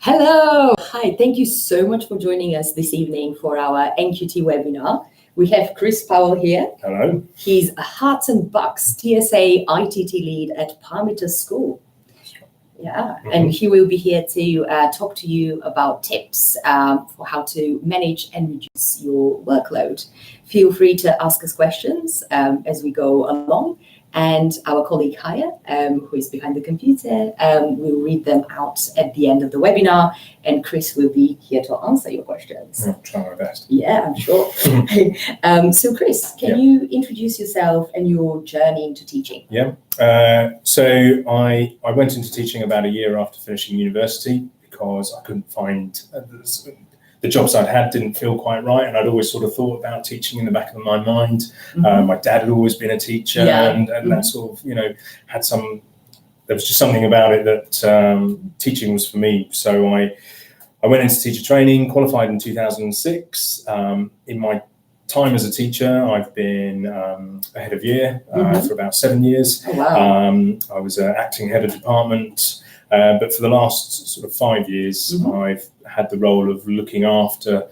Hello. Hi. Thank you so much for joining us this evening for our NQT webinar. We have Chris Powell here. Hello. He's a Herts&Bucks TSA ITT Lead at Parameter School. Yeah, and he will be here to talk to you about tips for how to manage and reduce your workload. Feel free to ask us questions as we go along. And our colleague Kaya, who is behind the computer, will read them out at the end of the webinar, and Chris will be here to answer your questions. I'll try my best. Yeah, I'm sure. So Chris, can you introduce yourself and your journey into teaching? Yeah. So I went into teaching about a year after finishing university because I couldn't find the jobs I'd had didn't feel quite right, and I'd always sort of thought about teaching in the back of my mind. My dad had always been a teacher, and that sort of, had there was just something about it that teaching was for me. So I went into teacher training, qualified in 2006. In my time as a teacher, I've been a head of year for about 7 years. Oh, wow. I was an acting head of department. But for the last sort of 5 years, I've had the role of looking after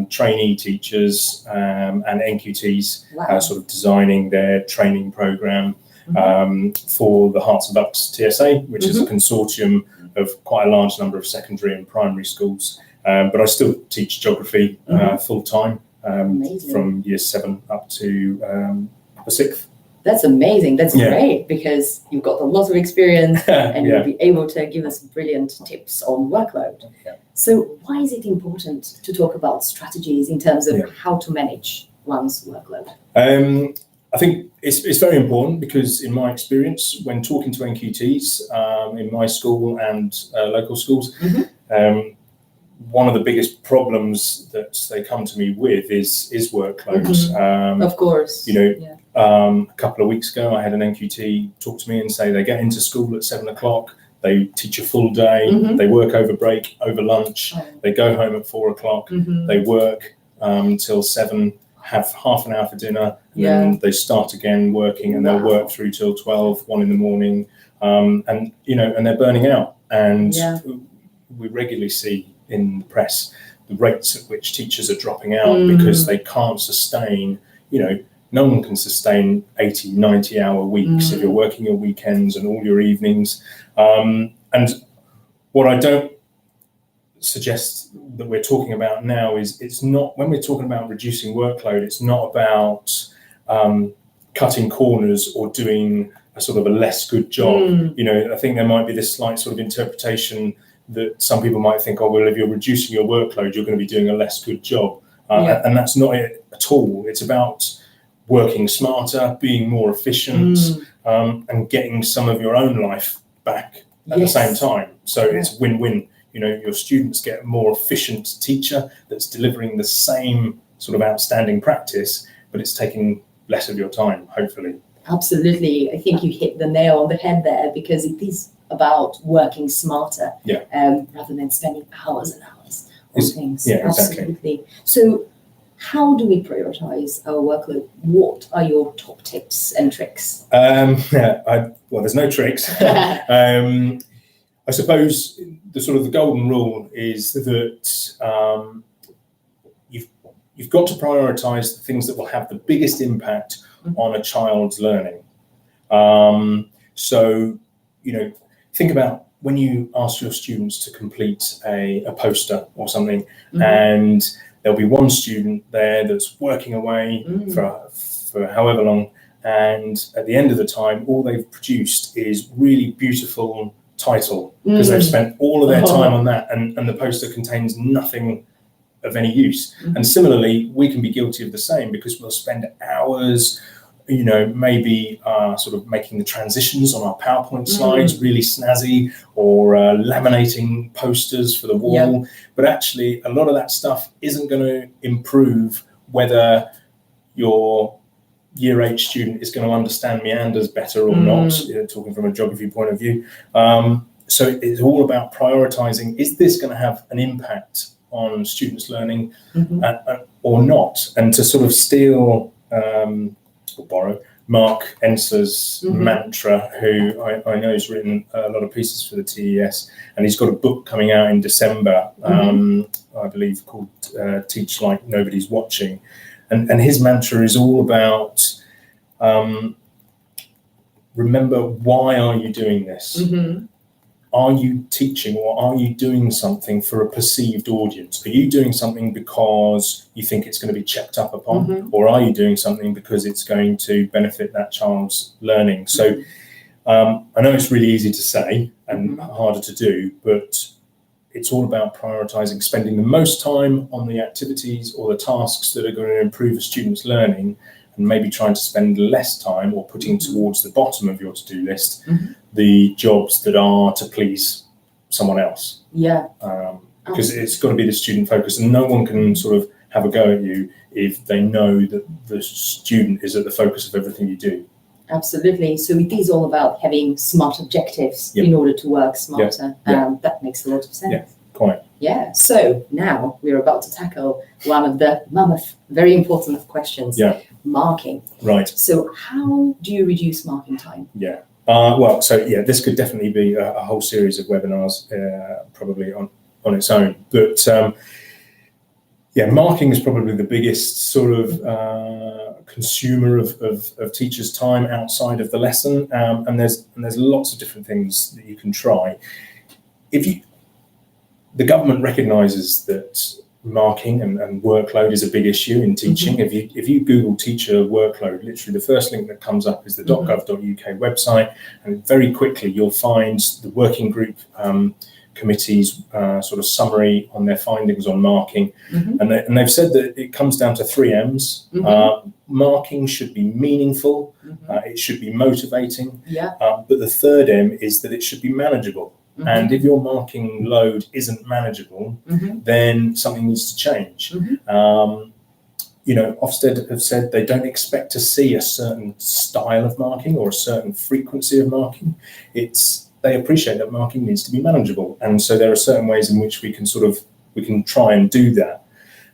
trainee teachers and NQTs, sort of designing their training program for the Herts&Bucks TSA, which is a consortium of quite a large number of secondary and primary schools. But I still teach geography full time from year 7 up to upper 6th. That's amazing. That's great, because you've got a lot of experience and you'll be able to give us brilliant tips on workload. So why is it important to talk about strategies in terms of how to manage one's workload? I think it's very important because in my experience, when talking to NQTs in my school and local schools, one of the biggest problems that they come to me with is workload. Of course. A couple of weeks ago, I had an NQT talk to me and say they get into school at 7 o'clock, they teach a full day, they work over break, over lunch, they go home at 4 o'clock, they work till 7, have half an hour for dinner, and then they start again working, and they'll work through till 12, 1 in the morning, and they're burning out. And we regularly see in the press the rates at which teachers are dropping out because they can't sustain, no one can sustain 80, 90-hour weeks if you're working your weekends and all your evenings. And what I don't suggest that we're talking about now is it's not, when we're talking about reducing workload, it's not about cutting corners or doing a sort of a less good job. I think there might be this slight sort of interpretation that some people might think, oh, well, if you're reducing your workload, you're going to be doing a less good job. And that's not it at all. It's about working smarter, being more efficient, and getting some of your own life back at the same time. So it's win-win. Your students get a more efficient teacher that's delivering the same sort of outstanding practice, but it's taking less of your time, hopefully. Absolutely. I think you hit the nail on the head there, because it is about working smarter rather than spending hours and hours on things. Yeah, Absolutely. exactly. So how do we prioritize our workload? What are your top tips and tricks? Well, there's no tricks. I suppose the golden rule is that you've got to prioritize the things that will have the biggest impact on a child's learning. So, think about when you ask your students to complete a poster or something, and there'll be one student there that's working away for however long, and at the end of the time, all they've produced is really beautiful title because they've spent all of their time on that, and the poster contains nothing of any use. And similarly, we can be guilty of the same, because we'll spend hours, maybe sort of making the transitions on our PowerPoint slides really snazzy, or laminating posters for the wall. But actually, a lot of that stuff isn't going to improve whether your Year 8 student is going to understand meanders better or not, talking from a geography point of view. So it's all about prioritizing, is this going to have an impact on students' learning or not? And to sort of steal or borrow Mark Enser's mantra, who I know has written a lot of pieces for the TES, and he's got a book coming out in December, I believe, called Teach Like Nobody's Watching. And his mantra is all about, remember, why are you doing this? Are you teaching, or are you doing something for a perceived audience? Are you doing something because you think it's going to be checked up upon, or are you doing something because it's going to benefit that child's learning? So I know it's really easy to say and harder to do, but it's all about prioritizing, spending the most time on the activities or the tasks that are going to improve a student's learning, and maybe trying to spend less time, or putting towards the bottom of your to-do list the jobs that are to please someone else. Because it's got to be the student focus, and no one can sort of have a go at you if they know that the student is at the focus of everything you do. Absolutely. So it is all about having smart objectives in order to work smarter. That makes a lot of sense. Yeah, quite. Yeah. So now we're about to tackle one of the mammoth, very important questions. Marking. Right. So how do you reduce marking time? This could definitely be a whole series of webinars, probably on its own. But marking is probably the biggest sort of consumer of teachers' time outside of the lesson, and there's lots of different things that you can try. The government recognises that marking and workload is a big issue in teaching. If you Google teacher workload, literally the first link that comes up is the .gov.uk website, and very quickly you'll find the working group committee's sort of summary on their findings on marking, and they've said that it comes down to 3 M's. Marking should be meaningful, it should be motivating, but the third M is that it should be manageable. And if your marking load isn't manageable, then something needs to change. Ofsted have said they don't expect to see a certain style of marking or a certain frequency of marking. They appreciate that marking needs to be manageable, and so there are certain ways in which we can try and do that.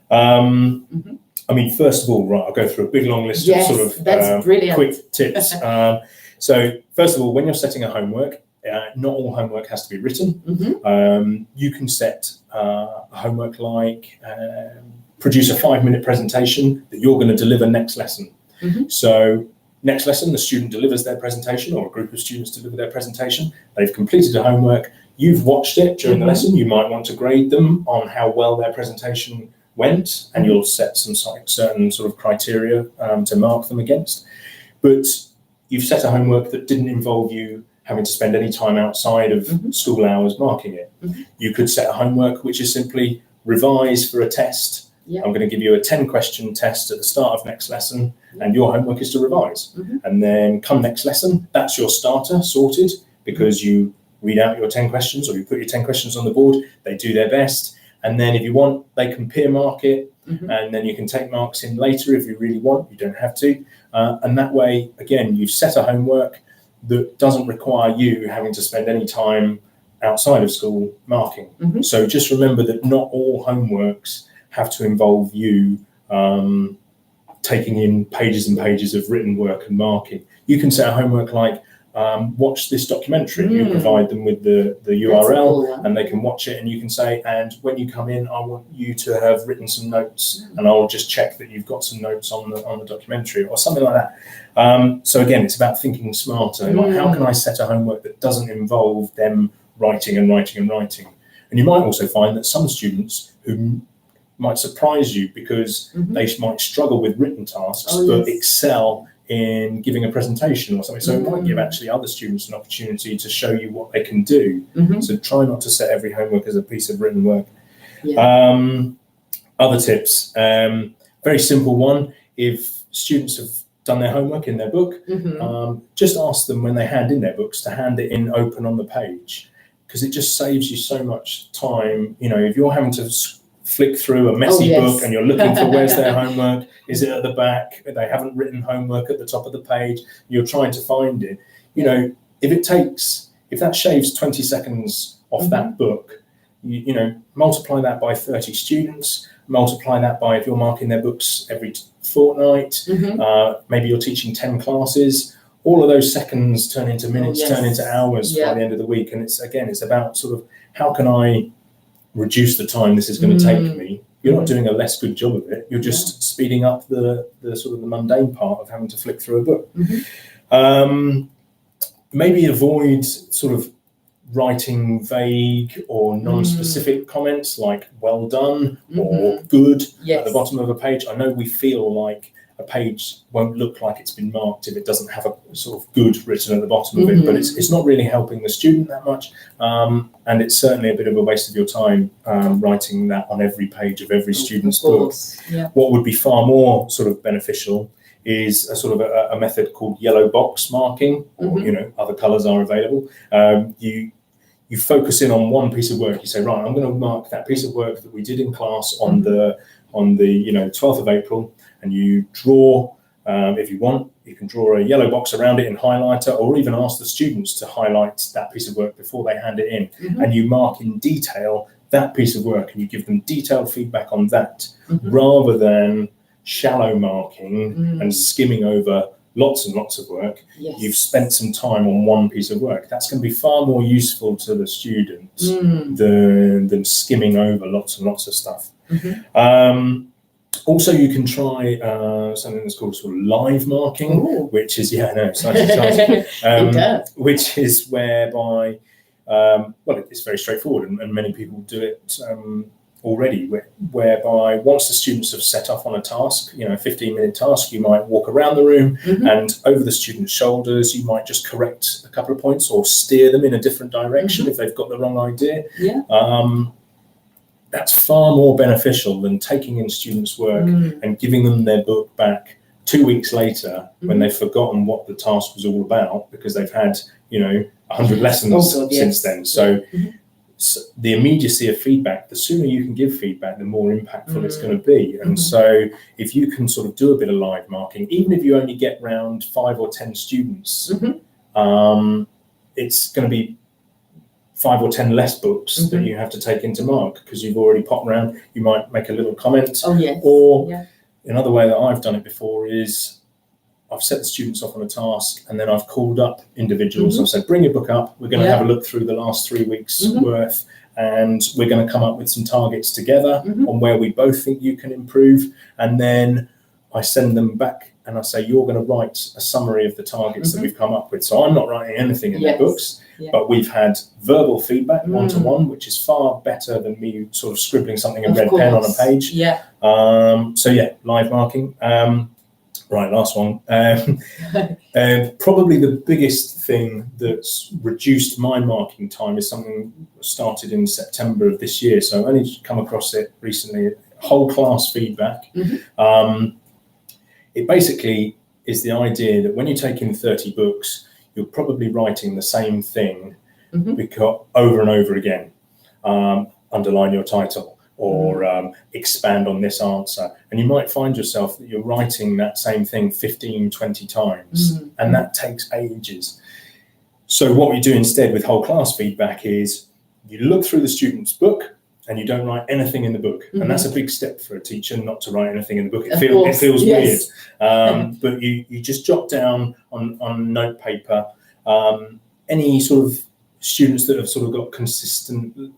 I mean, first of all, I'll go through a big long list of sort of quick tips. So first of all, when you're setting a homework, not all homework has to be written. You can set a homework like produce a 5-minute presentation that you're going to deliver next lesson. So next lesson, the student delivers their presentation, or a group of students deliver their presentation. They've completed a homework. You've watched it during the lesson. You might want to grade them on how well their presentation went, and you'll set some certain sort of criteria to mark them against. But you've set a homework that didn't involve you having to spend any time outside of school hours marking it. You could set a homework which is simply revise for a test. I'm going to give you a 10-question test at the start of next lesson, and your homework is to revise. And then come next lesson, that's your starter sorted, because you read out your 10 questions, or you put your 10 questions on the board, they do their best. And then if you want, they can peer mark it, and then you can take marks in later if you really want. You don't have to. And that way, again, you've set a homework that doesn't require you having to spend any time outside of school marking. So just remember that not all homeworks have to involve you taking in pages and pages of written work and marking. You can set a homework like watch this documentary. You provide them with the URL, and they can watch it, and you can say, and when you come in, I want you to have written some notes, and I'll just check that you've got some notes on the documentary, or something like that. So again, it's about thinking smarter. Like, how can I set a homework that doesn't involve them writing and writing and writing? And you might also find that some students who might surprise you, because they might struggle with written tasks, but excel in giving a presentation or something. So it might give actually other students an opportunity to show you what they can do. So try not to set every homework as a piece of written work. Other tips, very simple one. If students have done their homework in their book, just ask them when they hand in their books to hand it in open on the page, because it just saves you so much time. If you're having to flick through a messy book and you're looking for where's their homework, is it at the back, they haven't written homework at the top of the page, you're trying to find it. If that shaves 20 seconds off that book, multiply that by 30 students, multiply that by, if you're marking their books every fortnight, maybe you're teaching 10 classes, all of those seconds turn into minutes, turn into hours by the end of the week. And it's about sort of, how can I reduce the time this is going to take me? You're not doing a less good job of it. You're just speeding up the sort of the mundane part of having to flick through a book. Maybe avoid sort of writing vague or non-specific comments like "well done" or "good" at the bottom of a page. I know we feel like a page won't look like it's been marked if it doesn't have a sort of "good" written at the bottom of it, but it's not really helping the student that much, and it's certainly a bit of a waste of your time writing that on every page of every student's book. What would be far more sort of beneficial is a sort of a method called yellow box marking, or other colours are available. You focus in on one piece of work. You say, right, I'm going to mark that piece of work that we did in class on the 12th of April, and you draw, if you want, you can draw a yellow box around it in highlighter, or even ask the students to highlight that piece of work before they hand it in, and you mark in detail that piece of work, and you give them detailed feedback on that, rather than shallow marking and skimming over lots and lots of work. You've spent some time on one piece of work. That's going to be far more useful to the students than skimming over lots and lots of stuff. Also, you can try something that's called sort of live marking, which is exciting. Which is whereby, it's very straightforward, and many people do it already, whereby once the students have set off on a task, a 15-minute task, you might walk around the room and over the students' shoulders, you might just correct a couple of points or steer them in a different direction if they've got the wrong idea. That's far more beneficial than taking in students' work and giving them their book back 2 weeks later when they've forgotten what the task was all about, because they've had 100 lessons since then. So the immediacy of feedback, the sooner you can give feedback, the more impactful it's going to be. And so if you can sort of do a bit of live marking, even if you only get round 5 or 10 students, it's going to be 5 or 10 less books that you have to take into mark, because you've already popped around. You might make a little comment. Or another way that I've done it before is I've set the students off on a task, and then I've called up individuals. I've said, bring your book up. We're going to have a look through the last 3 weeks worth, and we're going to come up with some targets together on where we both think you can improve. And then I send them back and I say, you're going to write a summary of the targets that we've come up with. So I'm not writing anything in their books, but we've had verbal feedback one-to-one, which is far better than me sort of scribbling something in red pen on a page. Live marking. Right, last one. Probably the biggest thing that's reduced my marking time is something started in September of this year. So I've only come across it recently. Whole class feedback. It basically is the idea that when you take in 30 books, you're probably writing the same thing because over and over again. Underline your title, or expand on this answer. And you might find yourself that you're writing that same thing 15, 20 times, and that takes ages. So what we do instead with whole class feedback is you look through the student's book and you don't write anything in the book. And that's a big step for a teacher, not to write anything in the book. It feels weird. But you just jot down on note paper any sort of students that have sort of got consistent,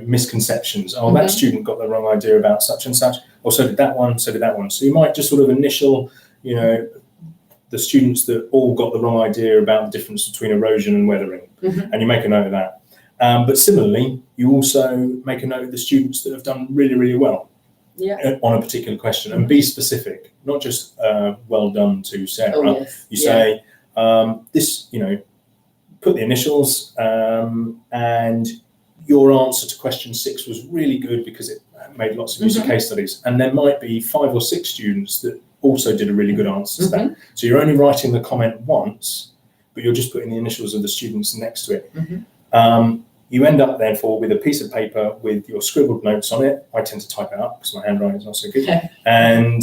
misconceptions. Oh, that student got the wrong idea about such and such, or so did that one, so did that one. So you might just sort of initial, the students that all got the wrong idea about the difference between erosion and weathering, and you make a note of that. But similarly, you also make a note of the students that have done really, really well on a particular question, and be specific, not just well done to Sarah. You say, this, put the initials, and your answer to question 6 was really good because it made lots of use of case studies. And there might be 5 or 6 students that also did a really good answer to that. So you're only writing the comment once, but you're just putting the initials of the students next to it. You end up therefore with a piece of paper with your scribbled notes on it. I tend to type it up because my handwriting is not so good. And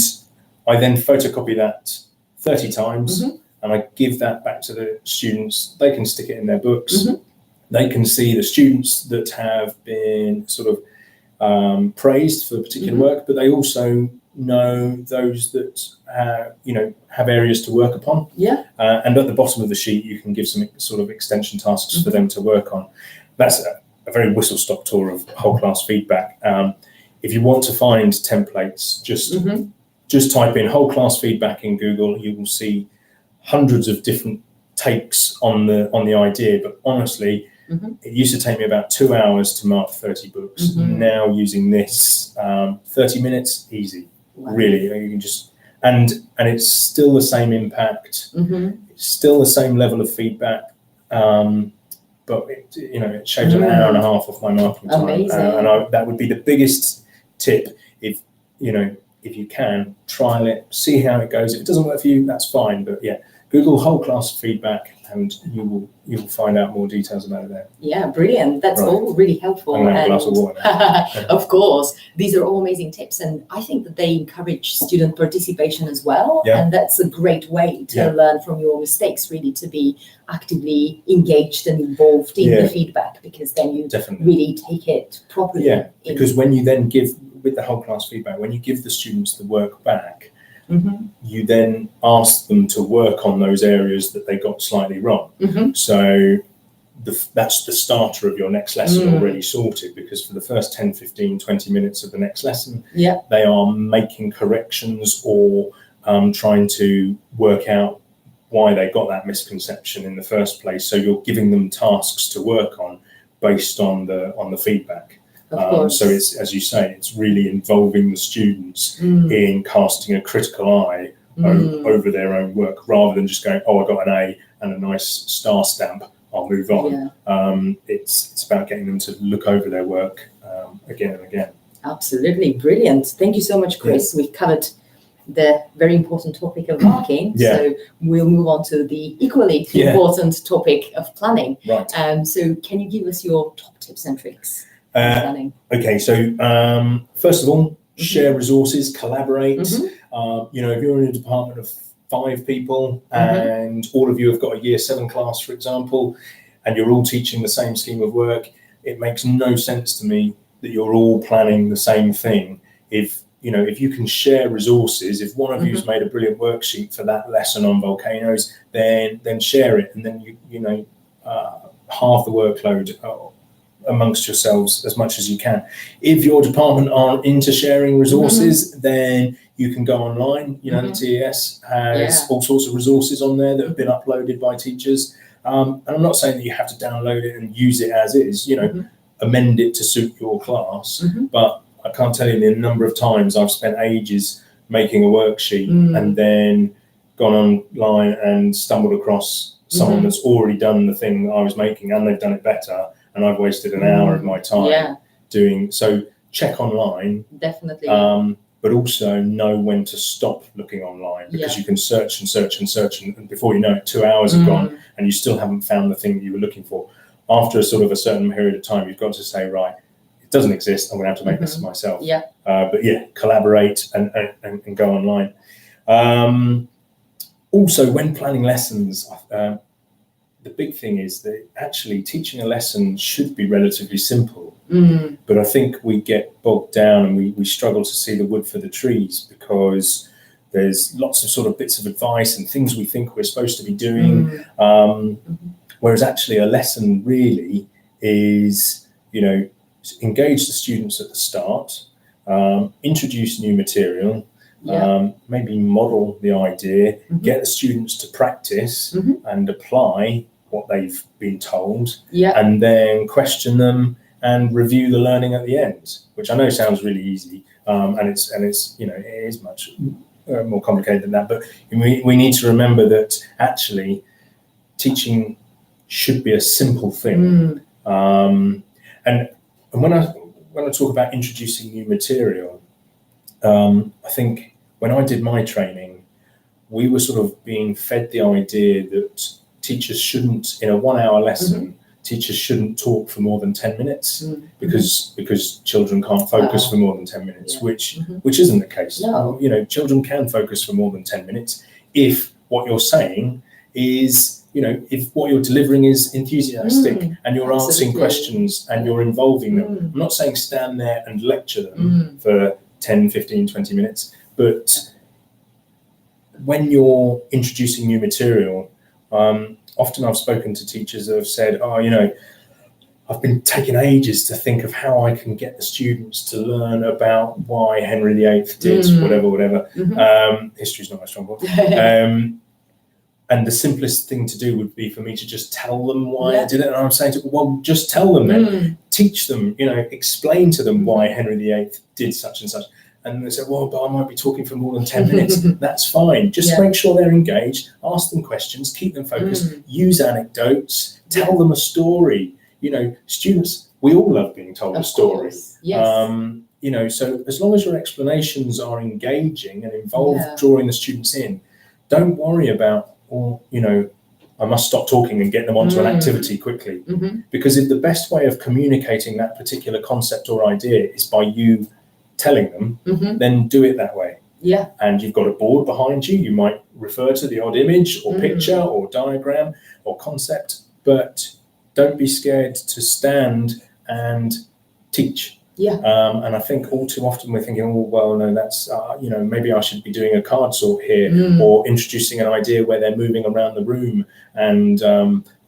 I then photocopy that 30 times. And I give that back to the students. They can stick it in their books. They can see the students that have been sort of praised for a particular work, but they also know those that have areas to work upon. Yeah. And at the bottom of the sheet, you can give some sort of extension tasks for them to work on. That's a very whistle-stop tour of whole class feedback. If you want to find templates, just type in whole class feedback in Google. You will see hundreds of different takes on the idea. But honestly, it used to take me about 2 hours to mark 30 books. Now using this, 30 minutes, easy. Wow. Really, you can just and it's still the same impact. It's still the same level of feedback. But it shaves an hour and a half off my marking time. Amazing. And that would be the biggest tip. If you can, trial it, see how it goes. If it doesn't work for you, that's fine. But yeah, Google whole class feedback, and you will find out more details about it there. Yeah, brilliant. That's all really helpful. I'm gonna have a glass of water now. Of course, these are all amazing tips, and I think that they encourage student participation as well. Yeah. And that's a great way to learn from your mistakes, really, to be actively engaged and involved in the feedback, because then you really take it properly. Yeah, because when you then give, with the whole class feedback, when you give the students the work back, you then ask them to work on those areas that they got slightly wrong. So that's the starter of your next lesson already sorted, because for the first 10, 15, 20 minutes of the next lesson, they are making corrections or trying to work out why they got that misconception in the first place. So you're giving them tasks to work on based on the feedback. So it's, as you say, it's really involving the students in casting a critical eye over their own work, rather than just going, oh, I got an A and a nice star stamp, I'll move on. It's about getting them to look over their work again and again. Absolutely. Brilliant. Thank you so much, Chris. We've covered the very important topic of marking. So we'll move on to the equally important topic of planning. Right. So can you give us your top tips and tricks? Okay, so first of all, share resources, collaborate. If you're in a department of 5 people and all of you have got a year 7 class, for example, and you're all teaching the same scheme of work, it makes no sense to me that you're all planning the same thing. If you can share resources, if one of you's made a brilliant worksheet for that lesson on volcanoes, then share it, and then halve the workload amongst yourselves as much as you can. If your department aren't into sharing resources, then you can go online. The TES has all sorts of resources on there that have been uploaded by teachers. And I'm not saying that you have to download it and use it as is, amend it to suit your class. But I can't tell you the number of times I've spent ages making a worksheet and then gone online and stumbled across someone that's already done the thing that I was making, and they've done it better, and I've wasted an hour of my time doing so. Check online, definitely, but also know when to stop looking online, because you can search and search and search, and before you know it, 2 hours have gone and you still haven't found the thing that you were looking for. After a sort of a certain period of time, you've got to say, right, it doesn't exist, I'm going to have to make this myself. But collaborate and go online. Also, when planning lessons, the big thing is that actually teaching a lesson should be relatively simple. But I think we get bogged down and we struggle to see the wood for the trees, because there's lots of sort of bits of advice and things we think we're supposed to be doing. Whereas actually a lesson really is, engage the students at the start, introduce new material, maybe model the idea, get the students to practice and apply what they've been told, and then question them and review the learning at the end, which I know sounds really easy, and it's it is much more complicated than that. But we need to remember that actually teaching should be a simple thing. And when I talk about introducing new material, I think when I did my training, we were sort of being fed the idea that teachers shouldn't, in a 1 hour lesson, teachers shouldn't talk for more than 10 minutes because children can't focus for more than 10 minutes, which isn't the case. Children can focus for more than 10 minutes if what you're saying is if what you're delivering is enthusiastic and you're answering Absolutely. questions and you're involving them. I'm not saying stand there and lecture them for 10, 15, 20 minutes, but when you're introducing new material, often I've spoken to teachers that have said, I've been taking ages to think of how I can get the students to learn about why Henry VIII did whatever. History's not my strong point. And the simplest thing to do would be for me to just tell them why I did it. And I'm saying to them, well, just tell them then. Teach them, explain to them why Henry VIII did such and such. And they say, well, but I might be talking for more than 10 minutes. That's fine. Just make sure they're engaged, ask them questions, keep them focused, use anecdotes, tell them a story. Students, we all love being told a story. Course. Yes. So as long as your explanations are engaging and involve drawing the students in, don't worry about, I must stop talking and get them onto an activity quickly. Because if the best way of communicating that particular concept or idea is by you telling them, then do it that way. Yeah. And you've got a board behind you. You might refer to the odd image or picture or diagram or concept, but don't be scared to stand and teach. Yeah. And I think all too often we're thinking, oh, well, no, that's, maybe I should be doing a card sort here or introducing an idea where they're moving around the room and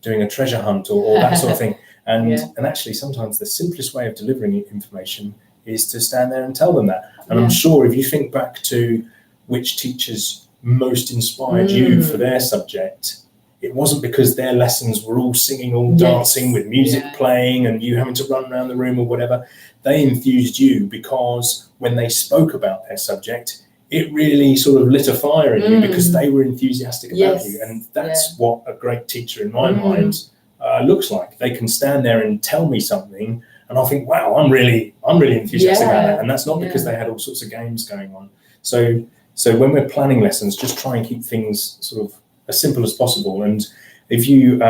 doing a treasure hunt or that sort of thing. And actually, sometimes the simplest way of delivering information is to stand there and tell them that. And I'm sure if you think back to which teachers most inspired you for their subject, it wasn't because their lessons were all singing, all dancing with music playing and you having to run around the room or whatever. They enthused you because when they spoke about their subject, it really sort of lit a fire in you because they were enthusiastic about you. And that's what a great teacher in my mind looks like. They can stand there and tell me something and I'll think, wow, I'm really enthusiastic about that. And that's not because they had all sorts of games going on. So when we're planning lessons, just try and keep things sort of as simple as possible. And if you,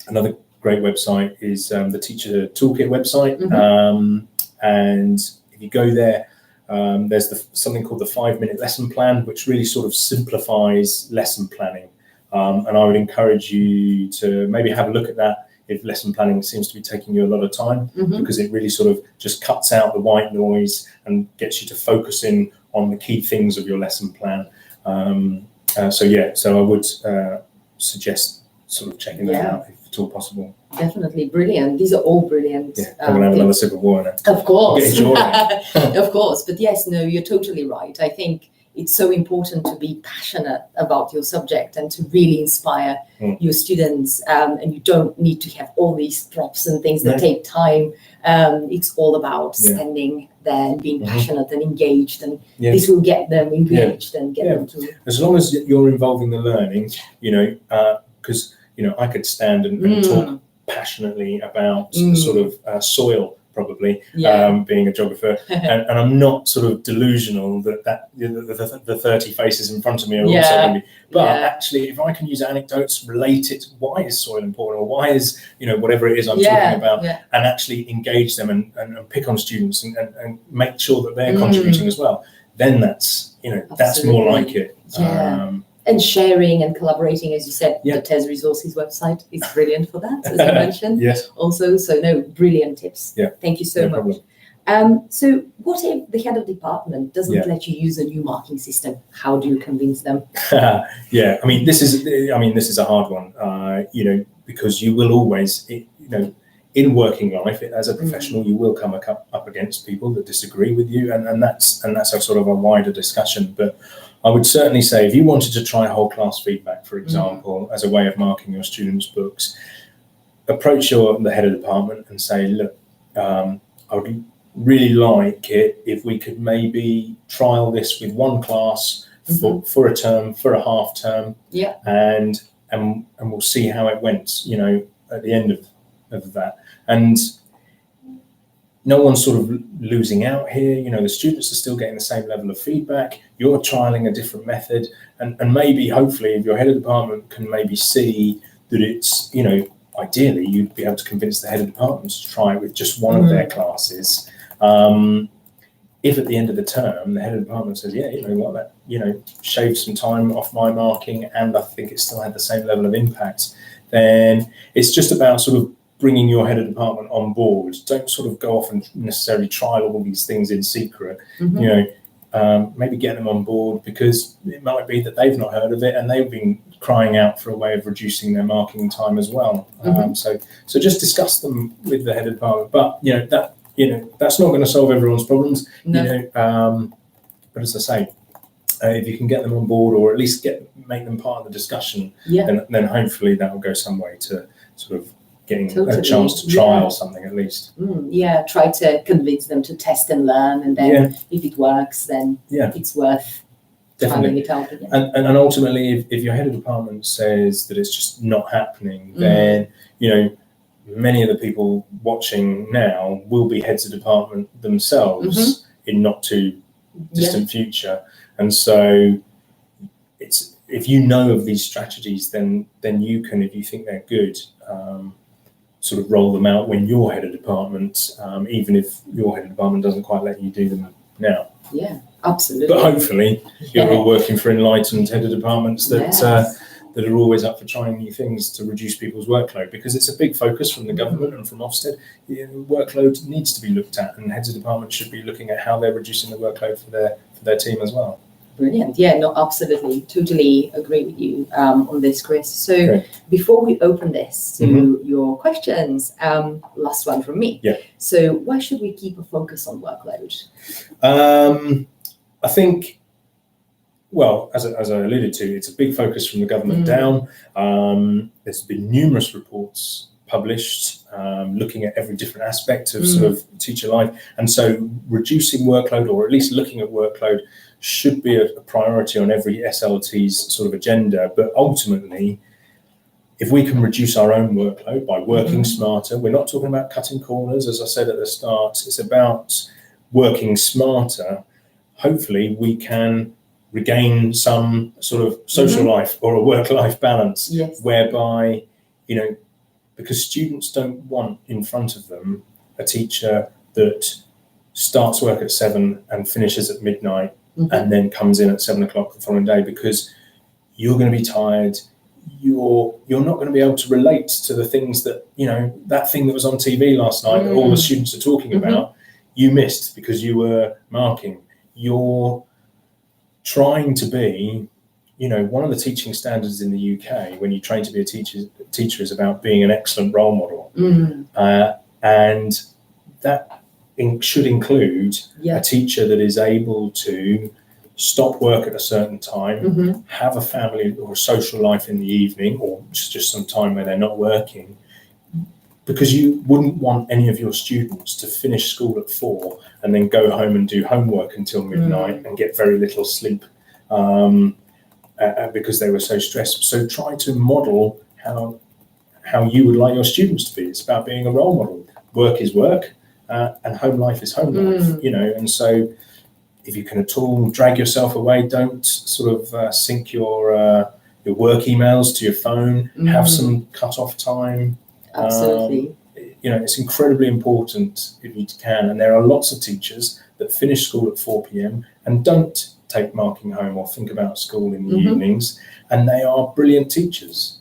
another great website is the Teacher Toolkit website. And if you go there, there's something called the 5-minute lesson plan, which really sort of simplifies lesson planning. And I would encourage you to maybe have a look at that if lesson planning seems to be taking you a lot of time, because it really sort of just cuts out the white noise and gets you to focus in on the key things of your lesson plan. So I would suggest sort of checking that out if at all possible. Definitely brilliant. These are all brilliant. Yeah, I'm gonna have another sip of water now. Of course. Getting Of course. But yes, no, you're totally right. I think it's so important to be passionate about your subject and to really inspire your students. And you don't need to have all these props and things that take time. It's all about standing there and being passionate and engaged, and this will get them engaged and get them to. As long as you're involving the learning, because I could stand and talk passionately about sort of soil, probably being a geographer, and I'm not sort of delusional that the 30 faces in front of me are also going to be. But actually, if I can use anecdotes related to why is soil important or why is whatever it is I'm talking about, and actually engage them and pick on students and make sure that they're contributing as well, then that's that's more like it. And sharing and collaborating, as you said, the TES Resources website is brilliant for that, as you mentioned. Also, so no, brilliant tips. Thank you so much. So what if the head of department doesn't let you use a new marking system? How do you convince them? I mean, this is a hard one, because you will always, in working life as a professional, you will come up against people that disagree with you, and that's a sort of a wider discussion. But I would certainly say if you wanted to try whole class feedback, for example, as a way of marking your students' books, approach the head of department and say, look, I would really like it if we could maybe trial this with one class for a term, for a half term, and we'll see how it went, at the end of that. And no one's sort of losing out here. The students are still getting the same level of feedback. You're trialing a different method, and maybe, hopefully, if your head of department can maybe see that it's, ideally, you'd be able to convince the head of department to try it with just one of their classes. if at the end of the term the head of the department says, yeah, you know what, that, you know, shaved some time off my marking and I think it still had the same level of impact, then it's just about sort of bringing your head of department on board. Don't sort of go off and necessarily try all these things in secret. You know, maybe get them on board, because it might be that they've not heard of it and they've been crying out for a way of reducing their marking time as well. So just discuss them with the head of department. But that's not going to solve everyone's problems. No. But as I say, if you can get them on board, or at least make them part of the discussion, then hopefully that will go some way to sort of getting a chance to trial something at least. Try to convince them to test and learn, and then if it works, then it's worth trying it out again. And ultimately, if your head of department says that it's just not happening, then, you know, many of the people watching now will be heads of department themselves in not too distant future. And so it's, if you know of these strategies, then you can, if you think they're good, sort of roll them out when you're head of department, even if your head of department doesn't quite let you do them now. Yeah, absolutely. But hopefully you're all working for enlightened head of departments that that are always up for trying new things to reduce people's workload, because it's a big focus from the government and from Ofsted. Workload needs to be looked at, and heads of department should be looking at how they're reducing the workload for their team as well. Brilliant. Yeah, no, absolutely. Totally agree with you on this, Chris. So before we open this to your questions, last one from me. So why should we keep a focus on workload? I think, well, as I alluded to, it's a big focus from the government down. There's been numerous reports published looking at every different aspect of sort of teacher life. And so reducing workload, or at least looking at workload, should be a priority on every SLT's sort of agenda. But ultimately, if we can reduce our own workload by working smarter, we're not talking about cutting corners, as I said at the start, it's about working smarter. Hopefully we can regain some sort of social life or a work-life balance, whereby, you know, because students don't want in front of them a teacher that starts work at 7 and finishes at midnight and then comes in at 7 o'clock the following day, because you're going to be tired. You're not going to be able to relate to the things that, you know, that thing that was on TV last night that all the students are talking about, you missed because you were marking. You're trying to be, you know, one of the teaching standards in the UK when you train to be a teacher is about being an excellent role model. And that should include a teacher that is able to stop work at a certain time, have a family or a social life in the evening, or just some time where they're not working, because you wouldn't want any of your students to finish school at 4 and then go home and do homework until midnight and get very little sleep because they were so stressed. So try to model how you would like your students to be. It's about being a role model. Work is work, and home life is home life, you know. And so if you can at all drag yourself away, don't sort of sync your work emails to your phone, have some cut-off time. Absolutely. You know, it's incredibly important if you can. And there are lots of teachers that finish school at 4 p.m. and don't take marking home or think about school in the evenings, and they are brilliant teachers.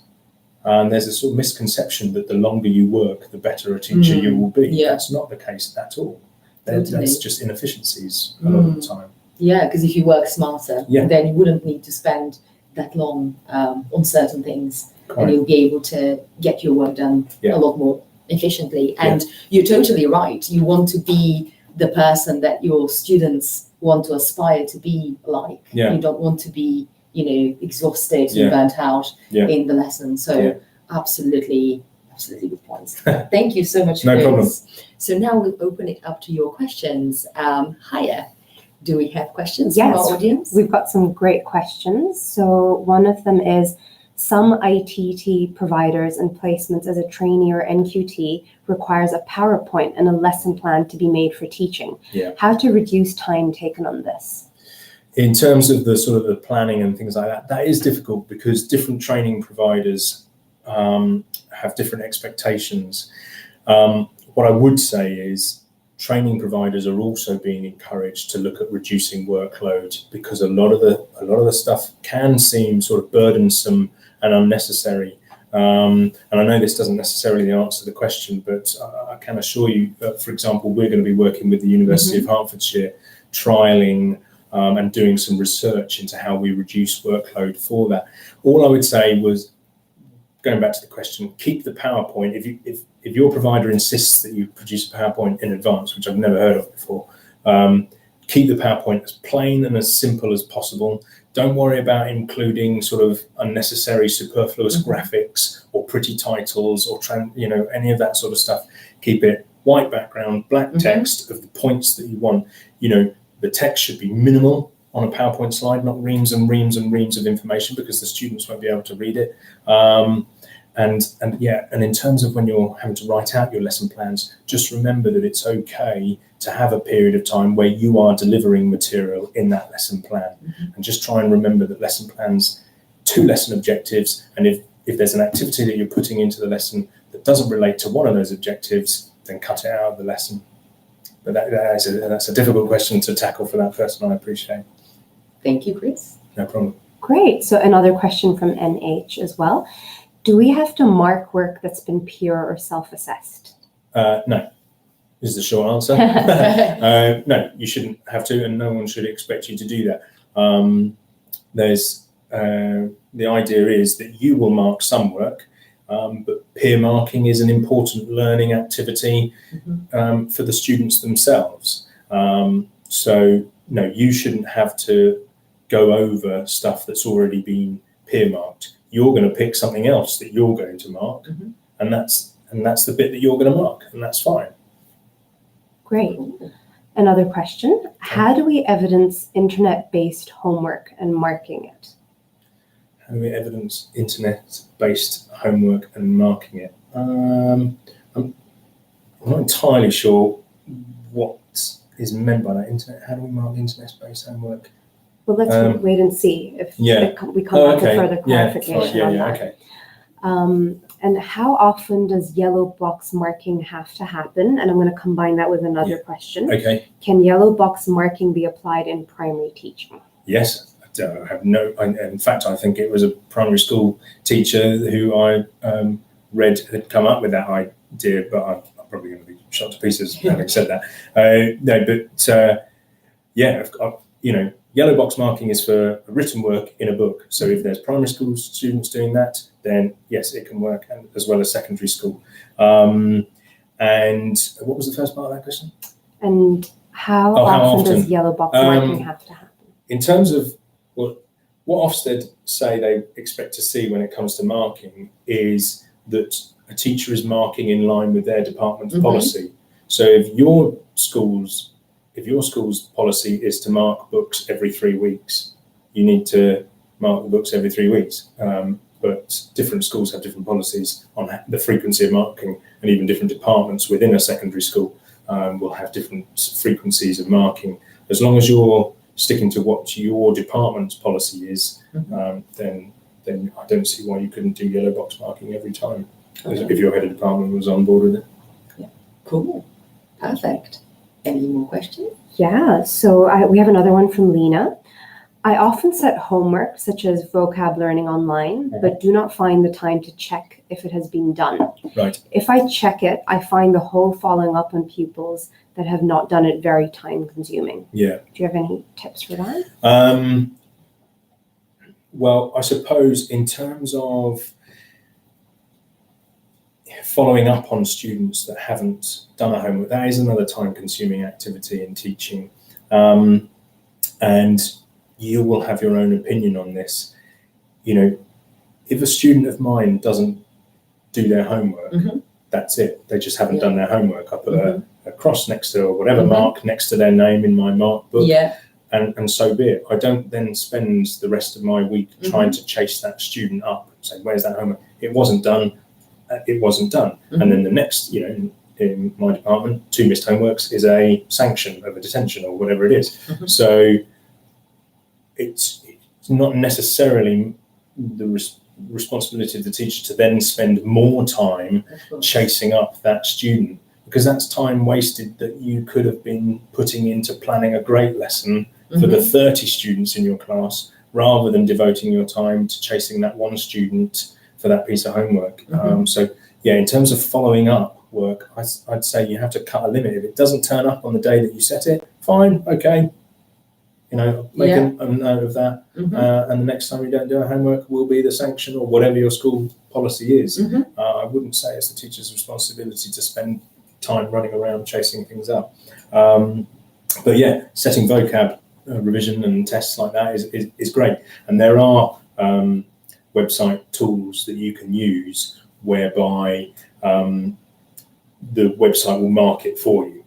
And there's a sort of misconception that the longer you work, the better a teacher you will be. That's not the case at all. That's just inefficiencies a lot of the time. Yeah, because if you work smarter, then you wouldn't need to spend that long on certain things, and you'll be able to get your work done a lot more efficiently. And you're totally right. You want to be the person that your students want to aspire to be like. You don't want to be, you know, exhausted and burnt out in the lesson. So absolutely good points. Thank you so much, Chris. No problem. So now we'll open it up to your questions. Hiya. Do we have questions from our audience? We've got some great questions. So one of them is, some ITT providers and placements as a trainee or NQT requires a PowerPoint and a lesson plan to be made for teaching. How to reduce time taken on this? In terms of the sort of the planning and things like that, that is difficult because different training providers have different expectations. What I would say is training providers are also being encouraged to look at reducing workload, because a lot of the stuff can seem sort of burdensome and unnecessary. And I know this doesn't necessarily answer the question, but I can assure you that, for example, we're going to be working with the University of Hertfordshire, trialling and doing some research into how we reduce workload for that. All I would say was, going back to the question, keep the PowerPoint. If your provider insists that you produce a PowerPoint in advance, which I've never heard of before, keep the PowerPoint as plain and as simple as possible. Don't worry about including sort of unnecessary, superfluous graphics or pretty titles or any of that sort of stuff. Keep it white background, black text of the points that you want. The text should be minimal on a PowerPoint slide, not reams and reams and reams of information, because the students won't be able to read it. And in terms of when you're having to write out your lesson plans, just remember that it's okay to have a period of time where you are delivering material in that lesson plan. And just try and remember that lesson plans, 2 lesson objectives, and if there's an activity that you're putting into the lesson that doesn't relate to one of those objectives, then cut it out of the lesson. But that's a difficult question to tackle for that person, I appreciate. Thank you, Chris. No problem. Great. So another question from NH as well. Do we have to mark work that's been peer or self-assessed? No, is the short answer. No, you shouldn't have to, and no one should expect you to do that. The idea is that you will mark some work, but peer marking is an important learning activity for the students themselves. So no, you shouldn't have to go over stuff that's already been peer marked. You're going to pick something else that you're going to mark, and that's the bit that you're going to mark, and that's fine. Great. Another question. How do we evidence internet-based homework and marking it? How do we evidence internet-based homework and marking it? I'm not entirely sure what is meant by that. Internet. How do we mark internet-based homework? Well, let's wait and see if we come back with further clarification on that. Okay. And how often does yellow box marking have to happen? And I'm going to combine that with another question. Okay. Can yellow box marking be applied in primary teaching? Yes. In fact, I think it was a primary school teacher who I read had come up with that idea, but I'm probably going to be shot to pieces having said that. Yellow box marking is for written work in a book. So if there's primary school students doing that, then yes, it can work, as well as secondary school. And what was the first part of that question? And how often does yellow box marking have to happen? In terms of what Ofsted say they expect to see when it comes to marking is that a teacher is marking in line with their department's policy. So if your school's policy is to mark books every 3 weeks, you need to mark the books every 3 weeks. But different schools have different policies on the frequency of marking, and even different departments within a secondary school will have different frequencies of marking. As long as you're sticking to what your department's policy is, then I don't see why you couldn't do yellow box marking every time, if your head of department was on board with it. Yeah, cool, perfect. Any more questions? Yeah, so we have another one from Lena. I often set homework, such as vocab learning online, but do not find the time to check if it has been done. Right. If I check it, I find the whole following up on pupils that have not done it very time consuming. Yeah. Do you have any tips for that? Well, I suppose in terms of following up on students that haven't done a homework, that is another time-consuming activity in teaching. And you will have your own opinion on this. If a student of mine doesn't do their homework, that's it. They just haven't done their homework. I put a cross next to, or whatever mark next to their name in my mark book. And so be it. I don't then spend the rest of my week trying to chase that student up and say, where's that homework? It wasn't done. It wasn't done. And then the next, in my department, 2 missed homeworks is a sanction of a detention or whatever it is. So it's not necessarily the responsibility of the teacher to then spend more time chasing up that student. because that's time wasted that you could have been putting into planning a great lesson for the 30 students in your class, rather than devoting your time to chasing that one student for that piece of homework. So yeah, in terms of following up work, I'd say you have to cut a limit. If it doesn't turn up on the day that you set it, fine, okay, make a note of that, and the next time you don't do a homework will be the sanction, or whatever your school policy is. I wouldn't say it's the teacher's responsibility to spend time running around chasing things up. But yeah, setting vocab revision and tests like that is great. And there are website tools that you can use whereby the website will mark it for you.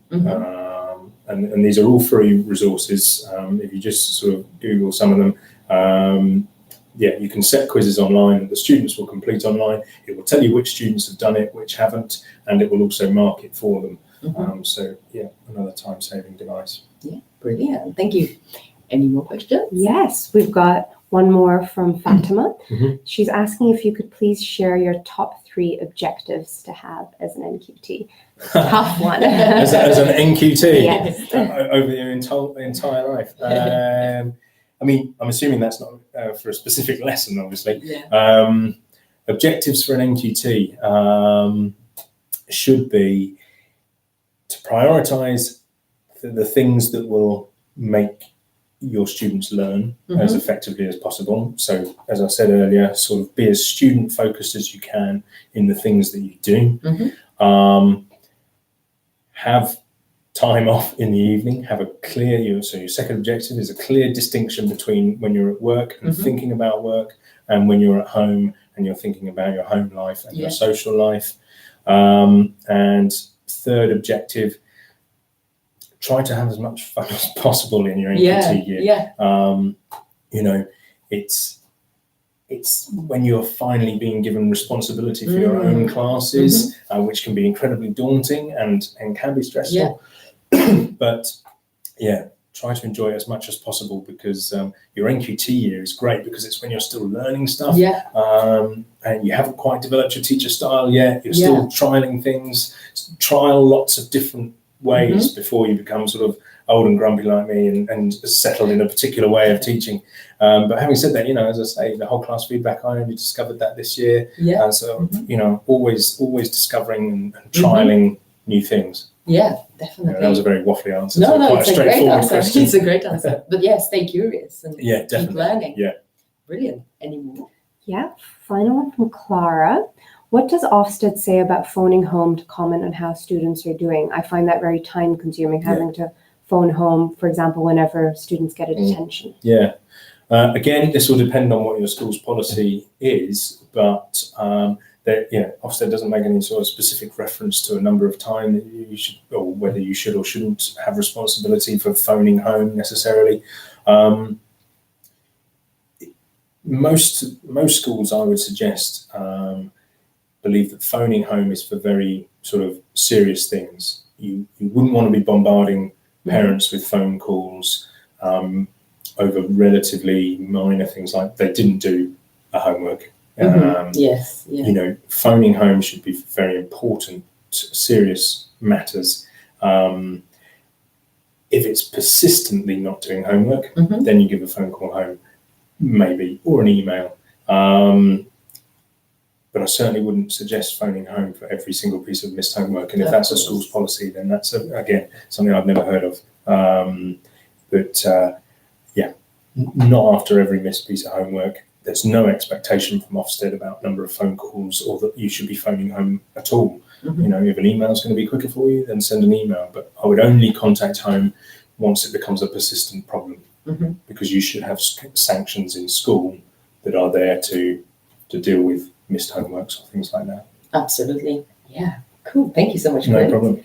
And these are all free resources. If you just sort of Google some of them, you can set quizzes online that the students will complete online. It will tell you which students have done it, which haven't, and it will also mark it for them. So yeah, another time-saving device. Yeah, brilliant. Thank you. Any more questions? Yes, we've got one more from Fatima. She's asking if you could please share your top 3 objectives to have as an NQT. Tough one. as an NQT? Yes. Over your entire life. I mean, I'm assuming that's not for a specific lesson, obviously. Yeah. Objectives for an NQT should be to prioritise the things that will make your students learn as effectively as possible. So, as I said earlier, sort of be as student focused as you can in the things that you do. Have time off in the evening. Have a clear, so your second objective is a clear distinction between when you're at work and thinking about work, and when you're at home and you're thinking about your home life and your social life. And third objective, try to have as much fun as possible in your NQT year. It's when you're finally being given responsibility for your own classes, which can be incredibly daunting and can be stressful. But yeah, try to enjoy it as much as possible, because your NQT year is great because it's when you're still learning stuff, and you haven't quite developed your teacher style yet. You're still trialing things. Trial lots of different ways before you become sort of old and grumpy like me and settled in a particular way of teaching. But having said that, as I say, the whole class feedback, I only discovered that this year. So, always discovering and trialing new things. Yeah, definitely. That was a very waffly answer. No, quite it's a straightforward great answer. question. It's a great answer. But yeah, stay curious and definitely. keep learning. Yeah. Brilliant. Any more? Yeah, final one from Clara. What does Ofsted say about phoning home to comment on how students are doing? I find that very time consuming, having to phone home, for example, whenever students get a detention. Yeah. Again, this will depend on what your school's policy is, but Ofsted doesn't make any sort of specific reference to a number of time that you should, or whether you should or shouldn't have responsibility for phoning home necessarily. Most schools, I would suggest, believe that phoning home is for very sort of serious things. You wouldn't want to be bombarding parents with phone calls over relatively minor things like they didn't do a homework. Phoning home should be for very important, serious matters. If it's persistently not doing homework, then you give a phone call home, maybe, or an email. But I certainly wouldn't suggest phoning home for every single piece of missed homework. And if that's a school's policy, then that's, again, something I've never heard of. Not after every missed piece of homework. There's no expectation from Ofsted about number of phone calls or that you should be phoning home at all. If an email is going to be quicker for you, then send an email. But I would only contact home once it becomes a persistent problem, because you should have sanctions in school that are there to deal with missed homeworks or things like that. Absolutely. Yeah. Cool. Thank you so much. No problem.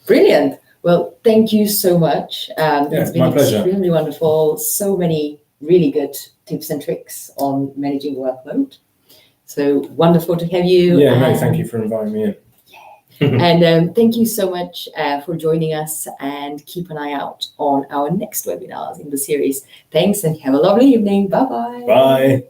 Brilliant. Well, thank you so much. It's been my pleasure. Extremely wonderful. So many really good tips and tricks on managing workload. So wonderful to have you. Thank you for inviting me in. And thank you so much for joining us, and keep an eye out on our next webinars in the series. Thanks, and have a lovely evening. Bye-bye. Bye.